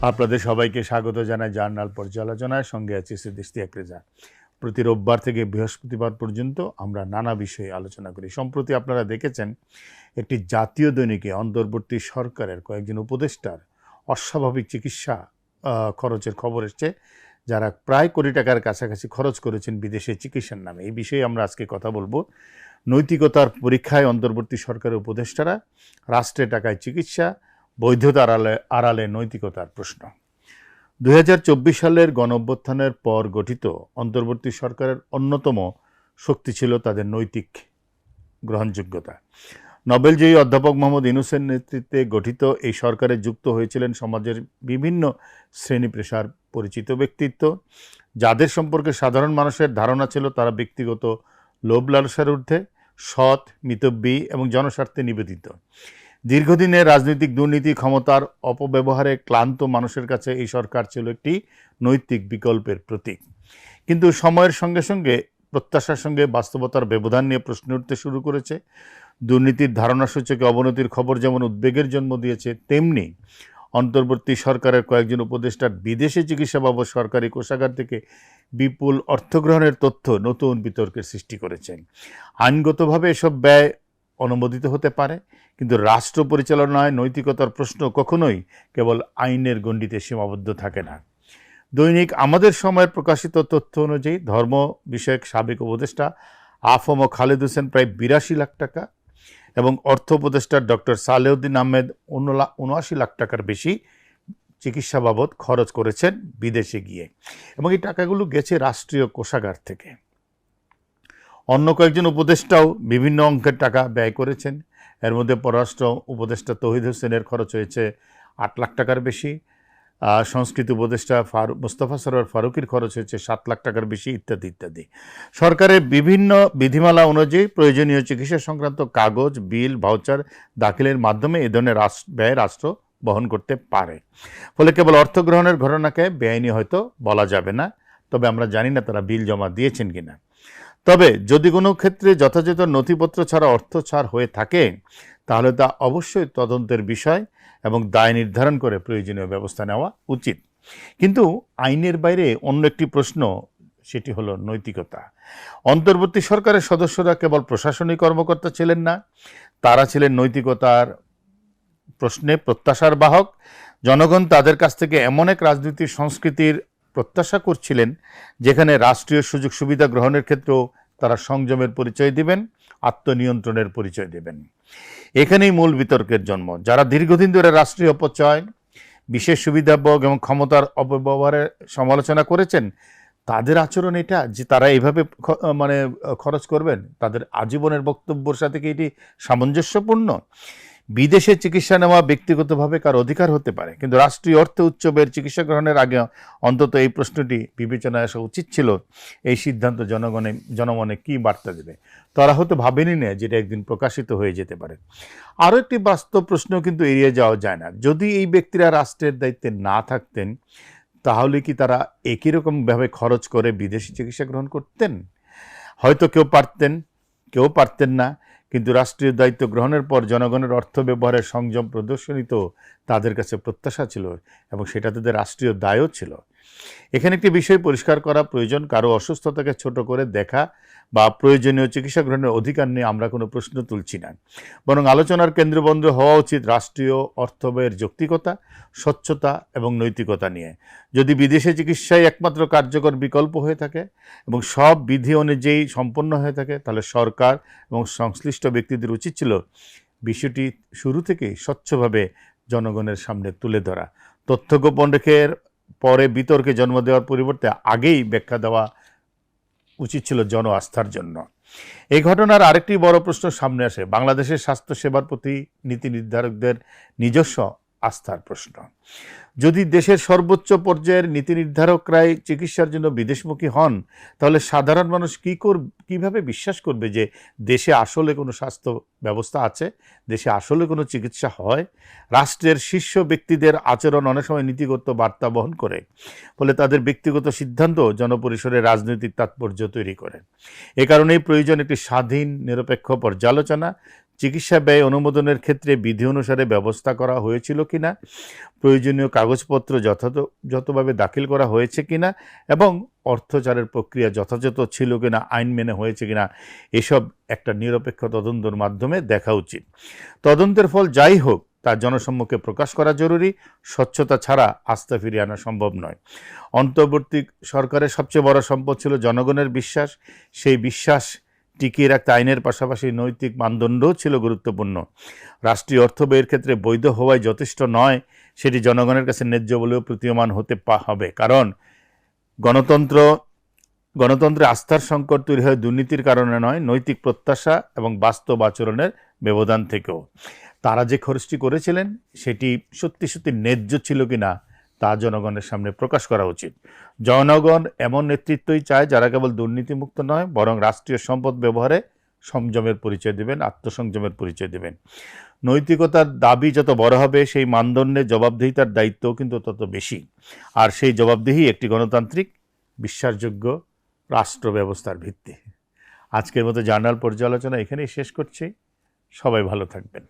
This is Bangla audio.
আপনাদের সবাইকে স্বাগত জানাই জার্নাল পর্যালোচনায়। সঙ্গে আছি সিদ্দিক রেজা। প্রতি রোববার থেকে বৃহস্পতিবার পর্যন্ত আমরা নানা বিষয়ে আলোচনা করি। সম্প্রতি আপনারা দেখেছেন একটি জাতীয় দৈনিকে অন্তর্বর্তী সরকারের কয়েকজন উপদেষ্টার অস্বাভাবিক চিকিৎসা খরচের খবর এসছে, যারা প্রায় কোটি টাকার কাছাকাছি খরচ করেছেন বিদেশে চিকিৎসার নামে। এই বিষয়ে আমরা আজকে কথা বলবো। নৈতিকতার পরীক্ষায় অন্তর্বর্তী সরকারের উপদেষ্টারা, রাষ্ট্রের টাকায় চিকিৎসা, বৈধতার আড়ালে নৈতিকতার প্রশ্ন। 2024 সালের গণঅভ্যুত্থানের পর গঠিত অন্তর্বর্তী সরকারের অন্যতম শক্তি ছিল তাদের নৈতিক গ্রহণযোগ্যতা। নোবেলজয়ী অধ্যাপক মোহাম্মদ ইউনূসের নেতৃত্বে গঠিত এই সরকারে যুক্ত হয়েছিলেন সমাজের বিভিন্ন শ্রেণী পেশার পরিচিত ব্যক্তিত্ব, যাদের সম্পর্কে সাধারণ মানুষের ধারণা ছিল তারা ব্যক্তিগত লোভ লালসার ঊর্ধ্বে, সৎ, মিতব্যয়ী এবং জনস্বার্থে নিবেদিত। দীর্ঘদিনের রাজনৈতিক দুর্নীতি, ক্ষমতার অপব্যবহারে ক্লান্ত মানুষের কাছে এই সরকার ছিল একটি নৈতিক বিকল্পের প্রতীক। কিন্তু সময়ের সঙ্গে সঙ্গে প্রত্যাশার সঙ্গে বাস্তবতার ব্যবধান নিয়ে প্রশ্ন উঠতে শুরু করেছে। দুর্নীতির ধারণা সূচকে অবনতির খবর যেমন উদ্বেগের জন্ম দিয়েছে, তেমনি অন্তর্বর্তী সরকারের কয়েকজন উপদেষ্টার বিদেশে চিকিৎসা বাবদ সরকারি কোষাগার থেকে বিপুল অর্থগ্রহণের তথ্য নতুন বিতর্কের সৃষ্টি করেছে। আইনগতভাবে এসব ব্যয় অনুমোদিত হতে পারে, কিন্তু রাষ্ট্র পরিচালনায় নৈতিকতার প্রশ্ন কখনোই কেবল আইনের গণ্ডিতে সীমাবদ্ধ থাকে না। দৈনিক আমাদের সময়ের প্রকাশিত তথ্য অনুযায়ী ধর্ম বিষয়ক সাবেক উপদেষ্টা আফম খালেদ হোসেন প্রায় 82 লাখ টাকা এবং অর্থ উপদেষ্টা ডক্টর সালেউদ্দিন আহমেদ 79 লাখ টাকার বেশি চিকিৎসা বাবদ খরচ করেছেন বিদেশে গিয়ে, এবং এই টাকাগুলো গেছে রাষ্ট্রীয় কোষাগার থেকে। অন্য কয়েকজন উপদেষ্টাও বিভিন্ন অঙ্কের টাকা ব্যয় করেছেন। এর মধ্যে পররাষ্ট্র উপদেষ্টা তৌহিদ হোসেনের খরচ হয়েছে 8 লাখ টাকার বেশি, সংস্কৃতি উপদেষ্টা মোস্তফা সরোয়ার ফারুকের খরচ হয়েছে 7 লাখ টাকার বেশি, ইত্যাদি ইত্যাদি। সরকারের বিভিন্ন বিধিমালা অনুযায়ী প্রয়োজনীয় চিকিৎসা সংক্রান্ত কাগজ, বিল, ভাউচার দাখিলের মাধ্যমে এ ধরনের ব্যয় রাষ্ট্র বহন করতে পারে। ফলে কেবল অর্থ গ্রহণের ঘটনাকে বেআইনি হয়তো বলা যাবে না, তবে আমরা জানি না তারা বিল জমা দিয়েছেন কিনা। তবে যদি কোনো ক্ষেত্রে যথাযথ নথিপত্র ছাড়া অর্থ ছাড় হয়ে থাকে, তাহলে তা অবশ্যই তদন্তের বিষয় এবং দায় নির্ধারণ করে প্রয়োজনীয় ব্যবস্থা নেওয়া উচিত। কিন্তু আইনের বাইরে অন্য একটি প্রশ্ন, সেটি হলো নৈতিকতা। অন্তর্বর্তী সরকারের সদস্যরা কেবল প্রশাসনিক কর্মকর্তা ছিলেন না, তারা ছিলেন নৈতিকতার প্রশ্নে প্রত্যাশার বাহক। জনগণ তাদের কাছ থেকে এমন এক রাজনীতির সংস্কৃতির প্রত্যাশা করছিলেন যেখানে রাষ্ট্রীয় সুযোগ সুবিধা গ্রহণের ক্ষেত্রেও তারা সংযমের পরিচয় দিবেন, আত্মনিয়ন্ত্রণের পরিচয় দেবেন। এখানেই মূল বিতর্কের জন্ম। যারা দীর্ঘদিন ধরে রাষ্ট্রীয় অপচয়, বিশেষ সুবিধাভোগ এবং ক্ষমতার অপব্যবহারের সমালোচনা করেছেন, তাদের আচরণ এটা যে তারা এইভাবে খরচ করবেন, তাদের আজীবনের বক্তব্যের সাথে কি এটি সামঞ্জস্যপূর্ণ? বিদেশে চিকিৎসা নেওয়া ব্যক্তিগতভাবে কার অধিকার হতে পারে, কিন্তু রাষ্ট্রীয় অর্থে উচ্চ ব্যয়ের চিকিৎসা গ্রহণের আগে অন্তত এই প্রশ্নটি বিবেচনায় আসা উচিত ছিল। এই সিদ্ধান্ত জনমনে কি বার্তা দেবে? তারা হয়তো ভাবেনি না যেটা একদিন প্রকাশিত হয়ে যেতে পারে। আরও একটি বাস্তব প্রশ্ন কিন্তু এড়িয়ে যাওয়া যায় না। যদি এই ব্যক্তিরা রাষ্ট্রের দায়িত্বে না থাকতেন, তাহলে কি তারা একই রকমভাবে খরচ করে বিদেশি চিকিৎসা গ্রহণ করতেন? হয়তো কেউ পারতেন, কেউ পারতেন না, কিন্তু রাষ্ট্রীয় দায়িত্ব গ্রহণের পর জনগণের অর্থ ব্যবহারের সংযম প্রদর্শনিত তাদের কাছে প্রত্যাশা ছিল, এবং সেটা তাদের রাষ্ট্রীয় দায়ও ছিল। এখানে একটি বিষয় পরিষ্কার করা প্রয়োজন। কারো অসুস্থতাকে ছোট করে দেখা বা প্রয়োজনীয় চিকিৎসা গ্রহণের অধিকার নিয়ে আমরা কোনো প্রশ্ন তুলছি না, বরং আলোচনার কেন্দ্রবিন্দু হওয়া উচিত রাষ্ট্রীয় অর্থব্যয়ের যৌক্তিকতা, স্বচ্ছতা এবং নৈতিকতা নিয়ে। যদি বিদেশে চিকিৎসাই একমাত্র কার্যকর বিকল্প হয়ে থাকে এবং সব বিধি অনুযায়ী সম্পন্ন হয়ে থাকে, তাহলে সরকার এবং সংশ্লিষ্ট ব্যক্তিদের উচিত ছিল বিষয়টি শুরু থেকেই স্বচ্ছভাবে জনগণের সামনে তুলে ধরা। তথ্য গোপন রেখে পরে বিতর্কে জন্ম দেওয়ার পরিবর্তে আগেই ব্যাখ্যা দেওয়া উচিত ছিল জন আস্থার জন্য। এই ঘটনার আরেকটি বড় প্রশ্ন সামনে আসে, বাংলাদেশের স্বাস্থ্যসেবার প্রতি নীতি নির্ধারকদের নিজস্ব আস্থার প্রশ্ন। যদি দেশের সর্বোচ্চ পর্যায়ের নীতি নির্ধারকরাই চিকিৎসার জন্য বিদেশমুখী হন, তাহলে সাধারণ মানুষ কিভাবে বিশ্বাস করবে যে দেশে আসলে কোনো স্বাস্থ্য ব্যবস্থা আছে, দেশে আসলে কোনো চিকিৎসা হয়? রাষ্ট্রের শীর্ষ ব্যক্তিদের আচরণ অনেক সময় নীতিগত বার্তা বহন করে, ফলে তাদের ব্যক্তিগত সিদ্ধান্ত জনপরিসরে রাজনৈতিক তাৎপর্য তৈরি করে। এ কারণেই প্রয়োজন একটি স্বাধীন, নিরপেক্ষ পর্যালোচনা, চিকিৎসা ব্যয় অনুমোদনের ক্ষেত্রে বিধি অনুসারে ব্যবস্থা করা হয়েছিল কিনা, প্রয়োজনীয় কাগজপত্র যথাযথভাবে দাখিল করা হয়েছে কিনা এবং অর্থচারের প্রক্রিয়া যথাযথ ছিল কিনা, আইন মেনে হয়েছে কিনা, এসব একটা নিরপেক্ষ তদন্তের মাধ্যমে দেখা উচিত। তদন্তের ফল যাই হোক তা জনসম্মুখে প্রকাশ করা জরুরি। স্বচ্ছতা ছাড়া আস্থা ফিরিয়ে আনা সম্ভব নয়। অন্তর্বর্তী সরকারের সবচেয়ে বড় সম্পদ ছিল জনগণের বিশ্বাস। সেই বিশ্বাস টিকিয়ে রাখতে আইনের পাশাপাশি নৈতিক মানদণ্ডও ছিল গুরুত্বপূর্ণ। রাষ্ট্রীয় অর্থ ব্যয়ের ক্ষেত্রে বৈধ হওয়াই যথেষ্ট নয়, সেটি জনগণের কাছে ন্যায্য বলেও প্রতীয়মান হতে হবে। কারণ গণতন্ত্রে আস্থার সংকট তৈরি হয় দুর্নীতির কারণে নয়, নৈতিক প্রত্যাশা এবং বাস্তব আচরণের ব্যবধান থেকেও। তারা যে খরচটি করেছিলেন সেটি সত্যি সত্যি ন্যায্য ছিল কিনা তা জনগণের সামনে প্রকাশ করা উচিত। জনগণ এমন নেতৃত্বই চায় যারা কেবল দুর্নীতিমুক্ত নয়, বরং রাষ্ট্রীয় সম্পদ ব্যবহারে সংযমের পরিচয় দেবেন, আত্মসংযমের পরিচয় দেবেন। নৈতিকতার দাবি যত বড় হবে, সেই মানদণ্ডে জবাবদিহিতার দায়িত্বও কিন্তু তত বেশি। আর সেই জবাবদিহি একটি গণতান্ত্রিক বিশ্বাসযোগ্য রাষ্ট্র ব্যবস্থার ভিত্তি। আজকের মতো জার্নাল পর্যালোচনা এখানেই শেষ করছি। সবাই ভালো থাকবেন।